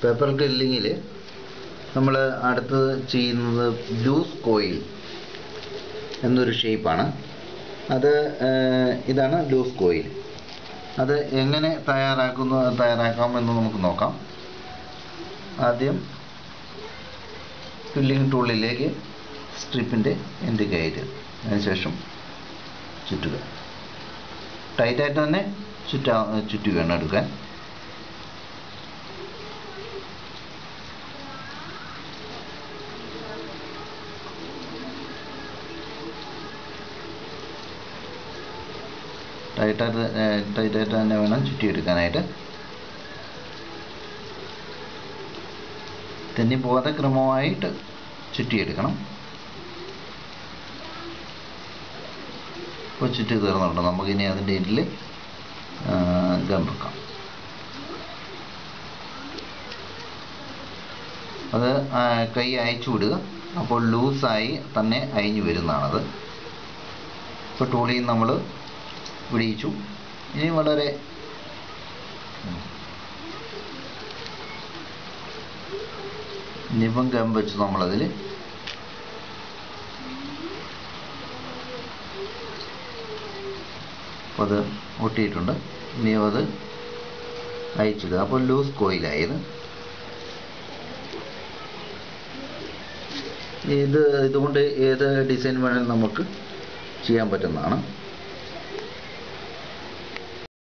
Paper ഗ്രില്ലിങ്ങിൽ നമ്മൾ അടുത്ത് ചെയ്യുന്നത് ലൂസ് കോയിൽ എന്നൊരു ഷേപ്പാണ്. അത് ഇതാണ് ലൂസ് കോയിൽ. അത് എങ്ങനെ തയ്യാറാക്കാമെന്ന് നമുക്ക് നോക്കാം. ആദ്യം ഫില്ലിംഗ് ടൂളിലേക്ക് സ്ട്രിപ്പിൻ്റെ എൻഡ് കയറ്റുക. അതിനുശേഷം ചുറ്റുക. ടൈറ്റായിട്ട് തന്നെ ചുറ്റി വേണം എടുക്കാൻ. ടൈറ്റായിട്ട് തന്നെ വേണം ചുറ്റിയെടുക്കാനായിട്ട്. തെന്നി പോകാതെ ക്രമമായിട്ട് ചുറ്റിയെടുക്കണം. ഇപ്പോൾ ചുറ്റി തീർന്നുണ്ട്. നമുക്കിനി അതിൻ്റെ എൻഡിൽ ഗം വെക്കാം. അത് കൈ അയച്ചു വിടുക. അപ്പോൾ ലൂസായി തന്നെ അയഞ്ഞു വരുന്നതാണത്. ഇപ്പോൾ ടൂളിൽ നമ്മൾ വിടിയിച്ചു. ഇനി വളരെ ഇനിയിപ്പം ഗം വെച്ച് നമ്മളതിൽ അത് ഒട്ടിയിട്ടുണ്ട്. ഇനിയും അത് അയച്ചിടുക. അപ്പോൾ ലൂസ് കോയിലായത്. ഇതുകൊണ്ട് ഏത് ഡിസൈൻ വേണമെങ്കിലും നമുക്ക് ചെയ്യാൻ പറ്റുന്നതാണ്.